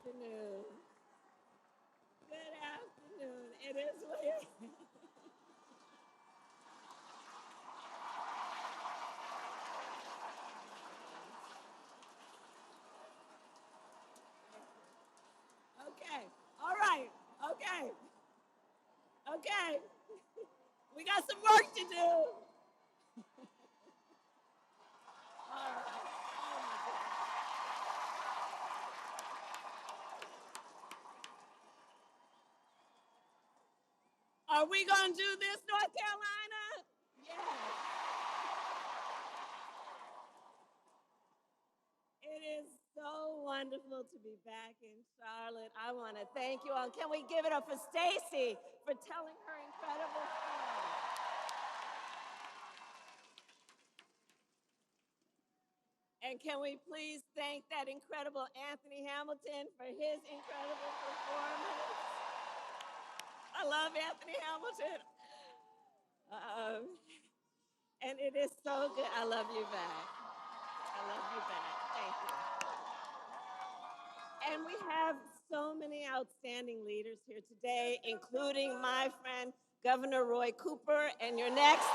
afternoon. Good afternoon. It is weird. Okay. All right. Okay. Okay. We got some work to do. All right. Oh my goodness. Are we going to do this, North Carolina? Yes. It is so wonderful to be back in Charlotte. I want to thank you all. Can we give it up for Stacy for telling her incredible story? And can we please thank that incredible Anthony Hamilton for his incredible performance? I love Anthony Hamilton. Um, and it is so good. I love you back. I love you back. Thank you. And we have so many outstanding leaders here today, including my friend, Governor Roy Cooper, and your next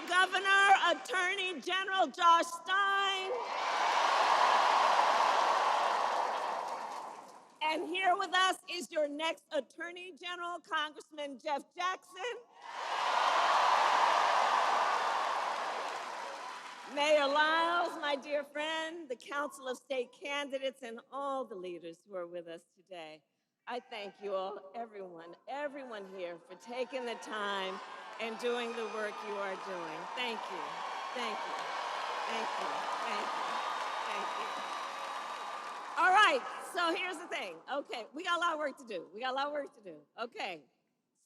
governor, Attorney General Josh Stein. And here with us is your next Attorney General, Congressman Jeff Jackson. Mayor Lyles, my dear friend, the Council of State candidates, and all the leaders who are with us today. I thank you all, everyone here for taking the time and doing the work you are doing. Thank you, thank you, thank you, thank you, thank you. All right, so here's the thing. Okay, we got a lot of work to do. Okay,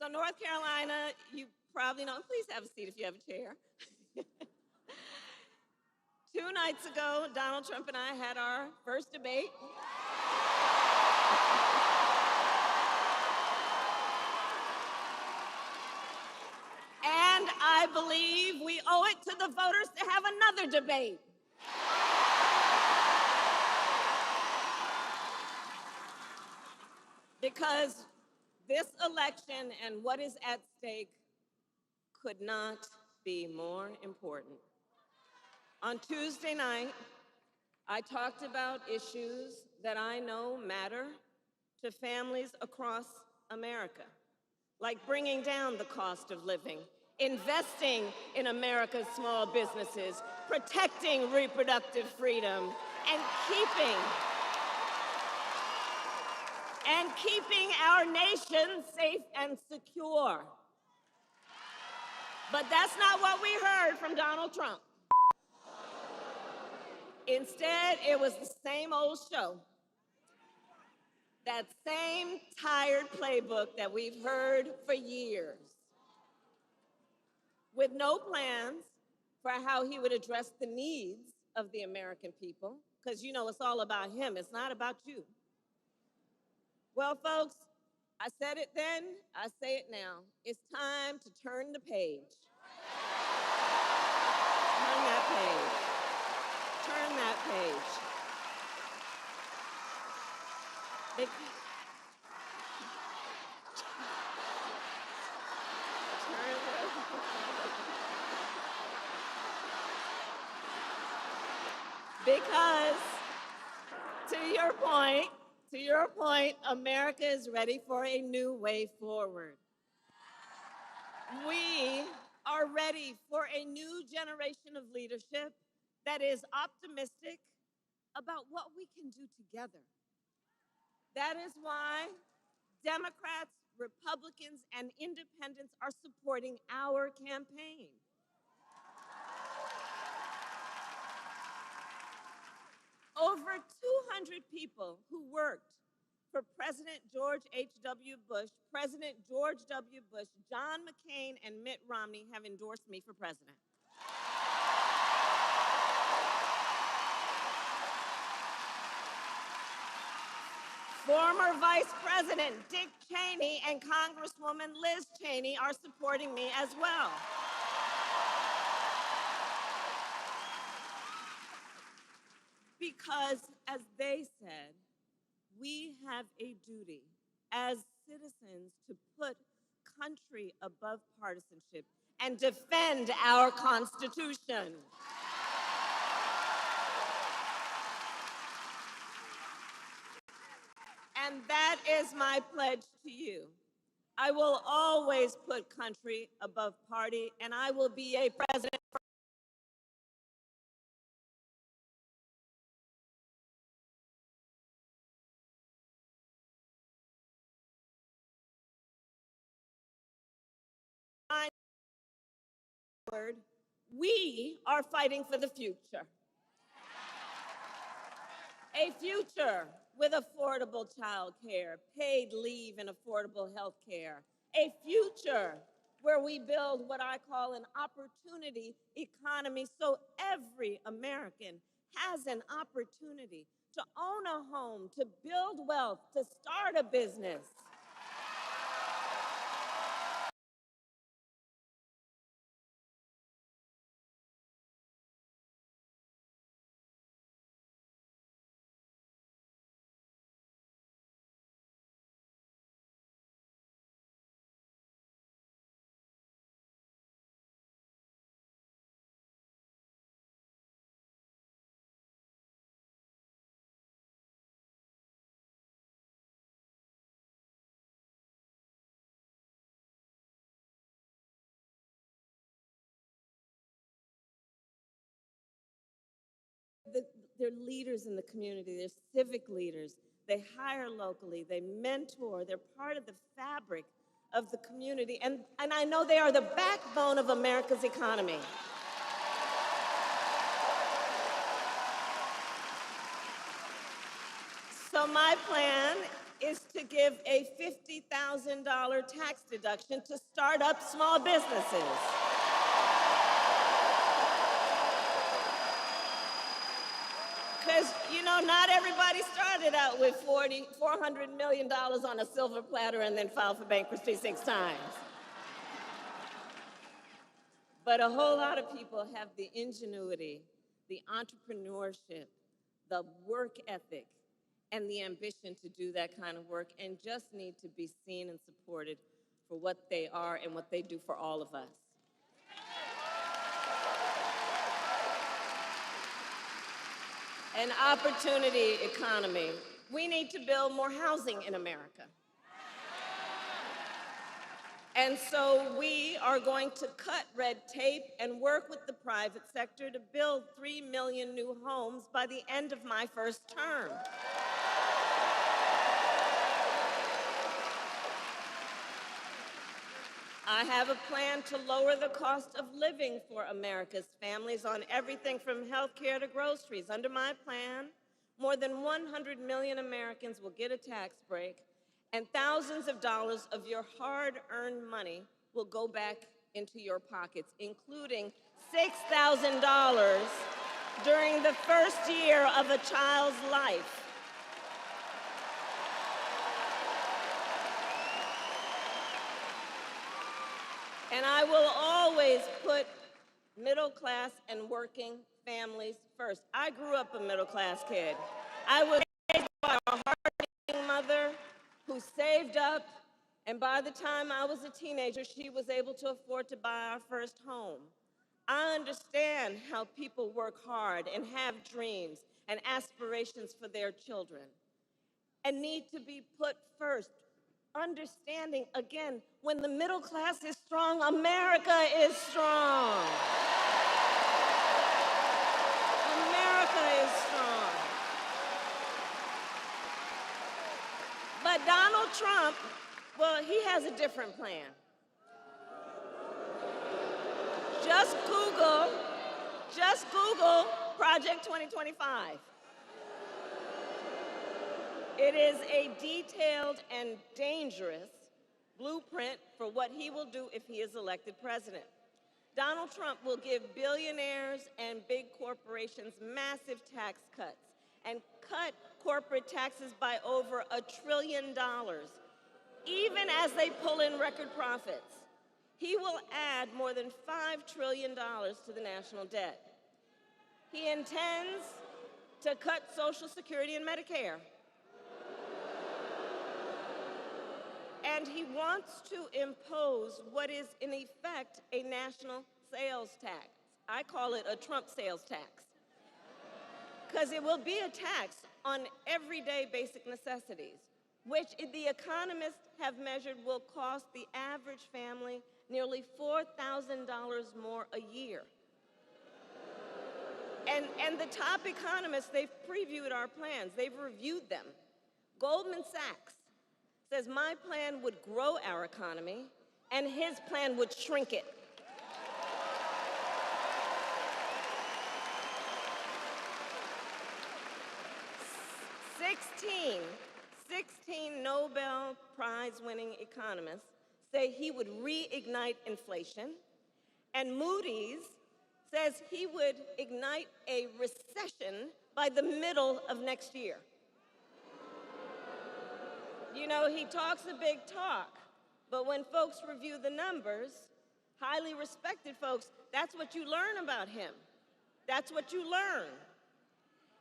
so North Carolina, you probably know, please have a seat if you have a chair. 2 nights ago, Donald Trump and I had our first debate. And I believe we owe it to the voters to have another debate. Because this election and what is at stake could not be more important. On Tuesday night, I talked about issues that I know matter to families across America, like bringing down the cost of living, investing in America's small businesses, protecting reproductive freedom, and keeping our nation safe and secure. But that's not what we heard from Donald Trump. Instead, it was the same old show. That same tired playbook that we've heard for years, with no plans for how he would address the needs of the American people, because you know it's all about him, it's not about you. Well, folks, I said it then, I say it now. It's time to turn the page. Turn that page. Turn that page. Because to your point, America is ready for a new way forward. We are ready for a new generation of leadership that is optimistic about what we can do together. That is why Democrats, Republicans, and independents are supporting our campaign. Over 200 people who worked for President George H.W. Bush, President George W. Bush, John McCain, and Mitt Romney have endorsed me for president. Former Vice President Dick Cheney and Congresswoman Liz Cheney are supporting me as well. because, as they said, we have a duty as citizens to put country above partisanship and defend our Constitution. And that is my pledge to you. I will always put country above party, and I will be a president. We are fighting for the future. A future with affordable child care, paid leave and affordable health care. A future where we build what I call an opportunity economy so every American has an opportunity to own a home, to build wealth, to start a business. They're leaders in the community, they're civic leaders. They hire locally, they mentor, they're part of the fabric of the community. And I know they are the backbone of America's economy. So my plan is to give a $50,000 tax deduction to start up small businesses. Because, you know, not everybody started out with $400 million on a silver platter and then filed for bankruptcy 6 times. But a whole lot of people have the ingenuity, the entrepreneurship, the work ethic, and the ambition to do that kind of work and just need to be seen and supported for what they are and what they do for all of us. An opportunity economy. We need to build more housing in America. And so we are going to cut red tape and work with the private sector to build 3 million new homes by the end of my first term. I have a plan to lower the cost of living for America's families on everything from health care to groceries. Under my plan, more than 100 million Americans will get a tax break, and thousands of dollars of your hard-earned money will go back into your pockets, including $6,000 during the first year of a child's life. And I will always put middle class and working families first. I grew up a middle class kid. I was raised by a hardworking mother who saved up, and by the time I was a teenager, she was able to afford to buy our first home. I understand how people work hard and have dreams and aspirations for their children and need to be put first. Understanding, again, when the middle class is strong, America is strong. America is strong. But Donald Trump, well, he has a different plan. Just Google Project 2025. It is a detailed and dangerous blueprint for what he will do if he is elected president. Donald Trump will give billionaires and big corporations massive tax cuts and cut corporate taxes by over $1 trillion, even as they pull in record profits. He will add more than $5 trillion to the national debt. He intends to cut Social Security and Medicare. And he wants to impose what is, in effect, a national sales tax. I call it a Trump sales tax, because it will be a tax on everyday basic necessities, which the economists have measured will cost the average family nearly $4,000 more a year. And the top economists, they've previewed our plans. They've reviewed them. Goldman Sachs says my plan would grow our economy, and his plan would shrink it. Sixteen Nobel Prize-winning economists say he would reignite inflation, and Moody's says he would ignite a recession by the middle of next year. You know, he talks a big talk, but when folks review the numbers, highly respected folks, that's what you learn about him. That's what you learn.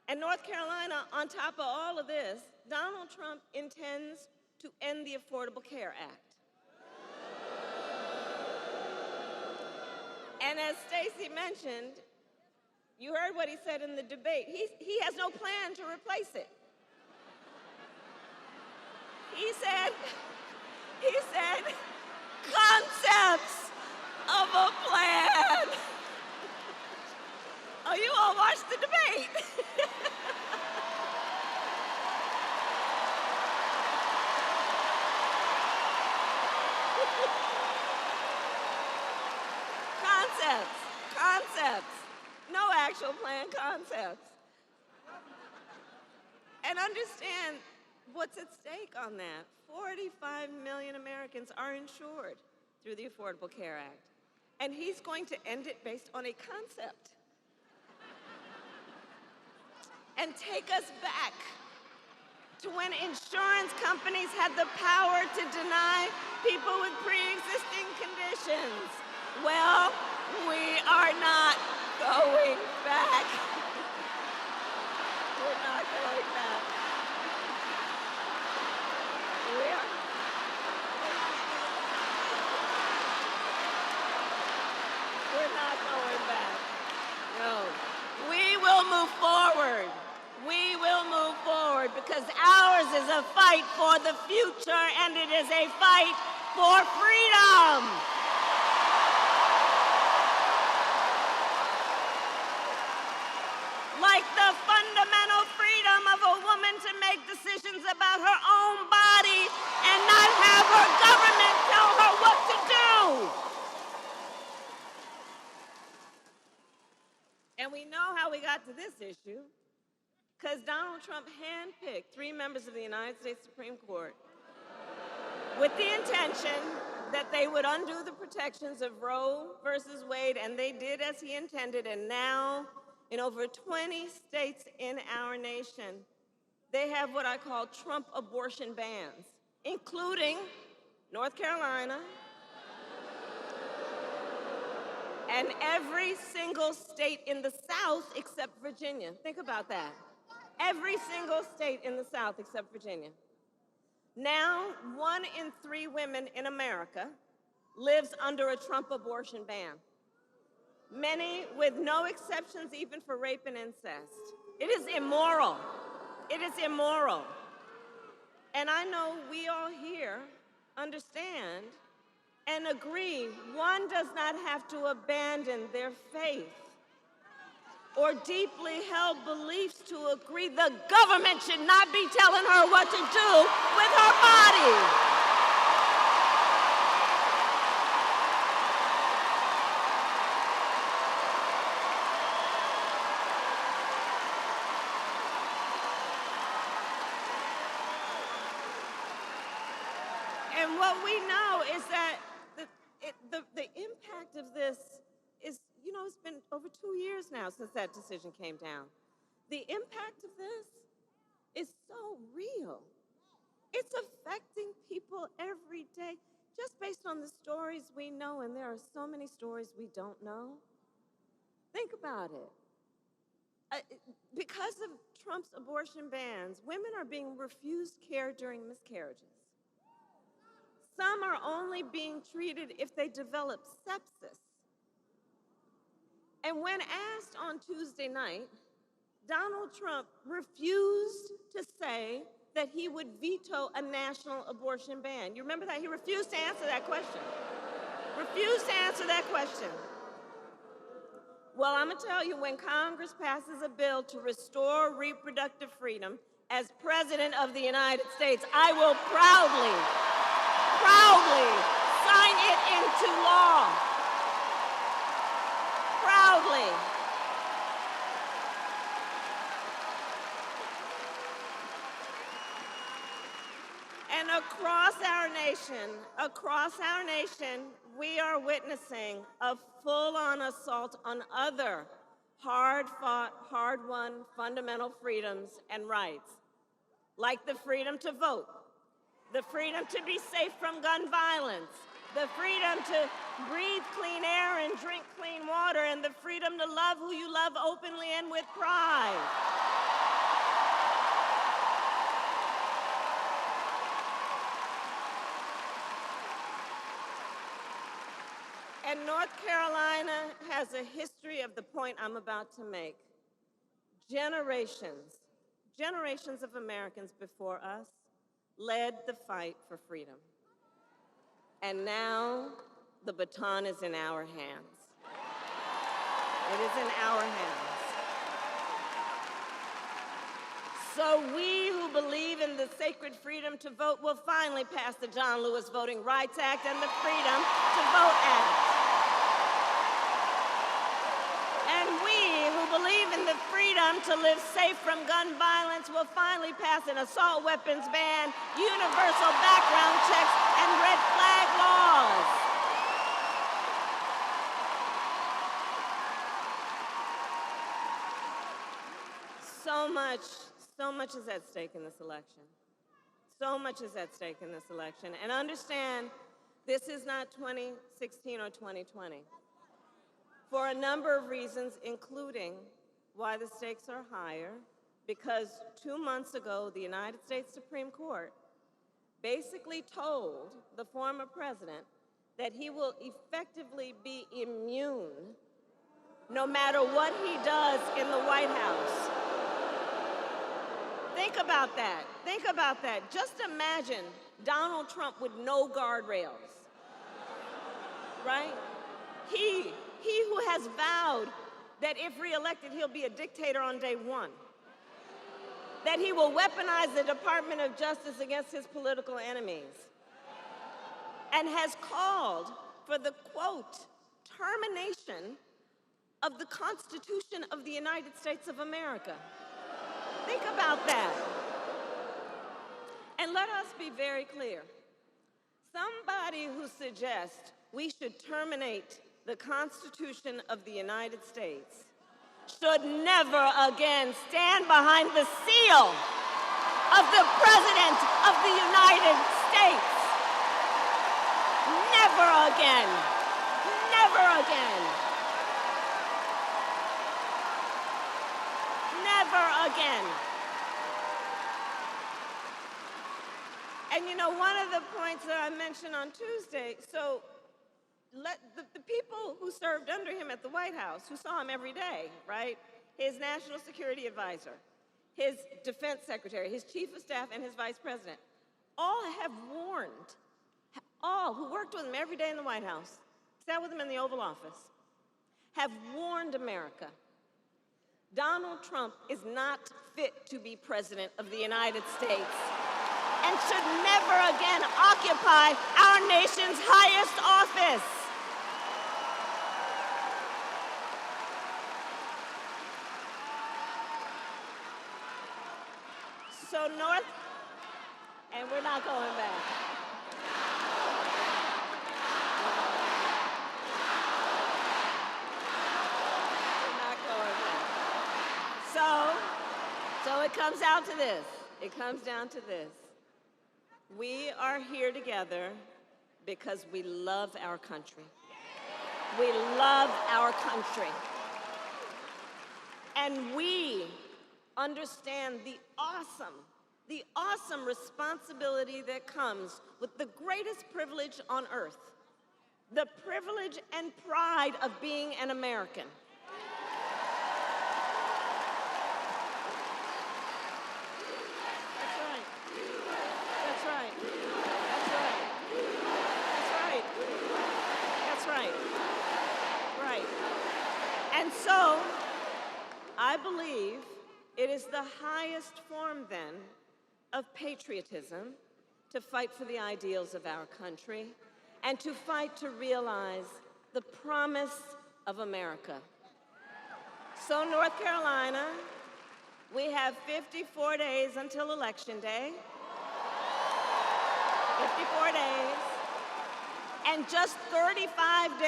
And North Carolina, on top of all of this, Donald Trump intends to end the Affordable Care Act. And as Stacey mentioned, you heard what he said in the debate. He has no plan to replace it. He said, concepts of a plan. Oh, you all watched the debate. Concepts. No actual plan, concepts. And understand what's at stake on that. 45 million Americans are insured through the Affordable Care Act. And he's going to end it based on a concept. And take us back to when insurance companies had the power to deny people with pre-existing conditions. Well, we are not going back. We're not going back. We're not going back. No. We will move forward. We will move forward because ours is a fight for the future and it is a fight for freedom. Like the fundamental freedom of a woman to make decisions about her own body and not have her government tell her what to do. And we know how we got to this issue because Donald Trump handpicked 3 members of the United States Supreme Court with the intention that they would undo the protections of Roe versus Wade, and they did as he intended, and now in over 20 states in our nation, they have what I call Trump abortion bans, including North Carolina, and every single state in the South except Virginia. Think about that. Every single state in the South except Virginia. Now, 1 in 3 women in America lives under a Trump abortion ban. Many with no exceptions even for rape and incest. It is immoral. It is immoral. And I know we all here understand and agree one does not have to abandon their faith or deeply held beliefs to agree the government should not be telling her what to do with her body. And what we know is that the impact of this is, you know, it's been over 2 years now since that decision came down. The impact of this is so real. It's affecting people every day, just based on the stories we know, and there are so many stories we don't know. Think about it. Uh, because of Trump's abortion bans, women are being refused care during miscarriages. Some are only being treated if they develop sepsis. And when asked on Tuesday night, Donald Trump refused to say that he would veto a national abortion ban. You remember that? He refused to answer that question. Refused to answer that question. Well, I'm going to tell you, when Congress passes a bill to restore reproductive freedom, as President of the United States, I will proudly sign it into law. Proudly. And across our nation, we are witnessing a full-on assault on other hard-fought, hard-won fundamental freedoms and rights, like the freedom to vote, the freedom to be safe from gun violence, the freedom to breathe clean air and drink clean water, and the freedom to love who you love openly and with pride. And North Carolina has a history of the point I'm about to make. Generations of Americans before us led the fight for freedom. And now the baton is in our hands. It is in our hands. So we who believe in the sacred freedom to vote will finally pass the John Lewis Voting Rights Act and the Freedom to Vote Act. And we who believe in the freedom to live safe from gun violence will finally pass an assault weapons ban, universal background checks, and red flag laws. So much is at stake in this election. So much is at stake in this election. And understand, this is not 2016 or 2020. For a number of reasons, including why the stakes are higher, because 2 months ago, the United States Supreme Court basically told the former president that he will effectively be immune no matter what he does in the White House. Think about that. Think about that. Just imagine Donald Trump with no guardrails, right? He who has vowed that if reelected, he'll be a dictator on day one, that he will weaponize the Department of Justice against his political enemies, and has called for the, quote, termination of the Constitution of the United States of America. Think about that. And let us be very clear. Somebody who suggests we should terminate the Constitution of the United States should never again stand behind the seal of the President of the United States. Never again. Never again. Never again. And you know, one of the points that I mentioned on Tuesday, so the people who served under him at the White House, who saw him every day, right? His national security advisor, his defense secretary, his chief of staff, and his vice president, all have warned, all who worked with him every day in the White House, sat with him in the Oval Office, have warned America. Donald Trump is not fit to be president of the United States and should never again occupy our nation's highest office. So and we're not going back. We're not going back. So it comes out to this. It comes down to this. We are here together because we love our country. We love our country. And we understand the awesome responsibility that comes with the greatest privilege on earth, the privilege and pride of being an American. That's right. That's right. That's right. That's right. That's right. Right. And so, I believe it is the highest form, then, of patriotism to fight for the ideals of our country and to fight to realize the promise of America. So, North Carolina, we have 54 days until Election Day. 54 days. And just 35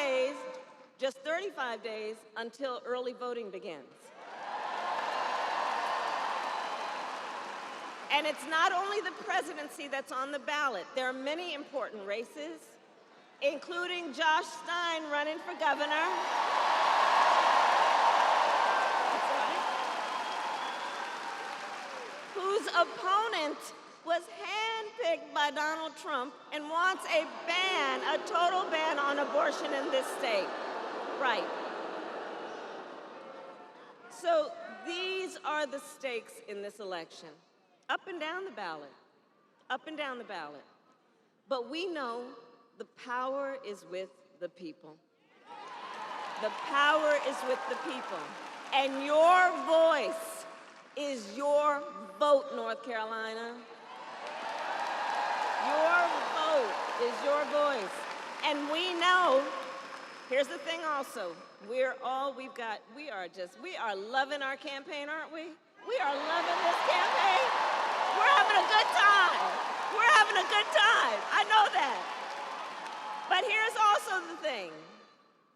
days until early voting begins. And it's not only the presidency that's on the ballot. There are many important races, including Josh Stein running for governor. That's right. Whose opponent was handpicked by Donald Trump and wants a total ban on abortion in this state. Right. So these are the stakes in this election. Up and down the ballot, up and down the ballot. But we know the power is with the people. The power is with the people. And your voice is your vote, North Carolina. Your vote is your voice. And we know, here's the thing also, we are loving our campaign, aren't we? We are loving this campaign. We're having a good time. We're having a good time. I know that. But here's also the thing.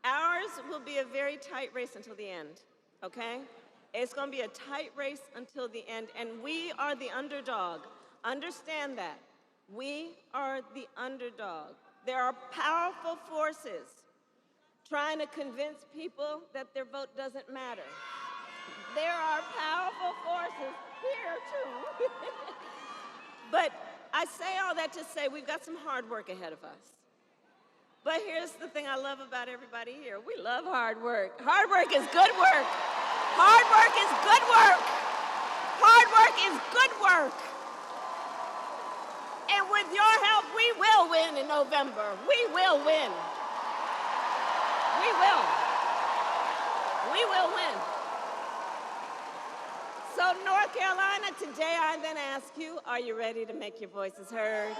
Ours will be a very tight race until the end, okay? It's going to be a tight race until the end, and we are the underdog. Understand that. We are the underdog. There are powerful forces trying to convince people that their vote doesn't matter. There are powerful forces here, too. But I say all that to say we've got some hard work ahead of us. But here's the thing I love about everybody here. We love hard work. Hard work is good work. Hard work is good work. Hard work is good work. And with your help, we will win in November. We will win. We will. We will win. So, North Carolina, today I then ask you, are you ready to make your voices heard?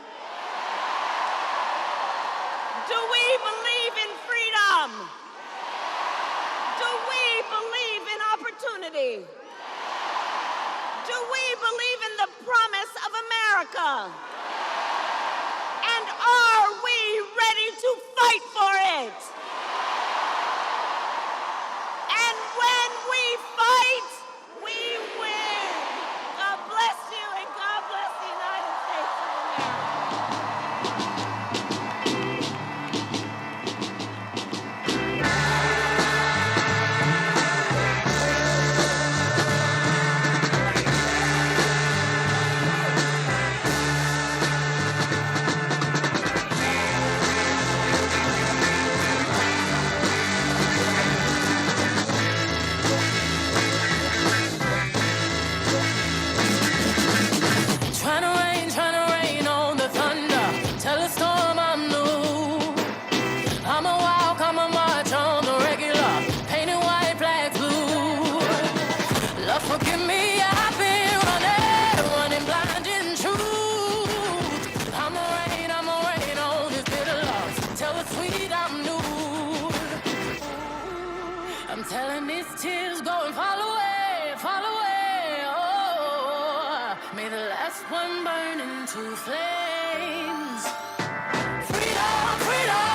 Do we believe in freedom? Do we believe in opportunity? Do we believe in the promise of America? And are we ready to fight for it? And when we fight, we win. God bless you, and God bless the United States of America. Trying to rain on the thunder. Tell a storm I'm new. I'm a walk, I'm a march on the regular. Painted white flags blue. Lord, forgive me, I've been running blind in truth. I'm a rain on this bitter loss. Tell the sweet I'm new. I'm telling these tears go and fall away, fall away. Oh, may the last one burn into flames. Freedom, freedom.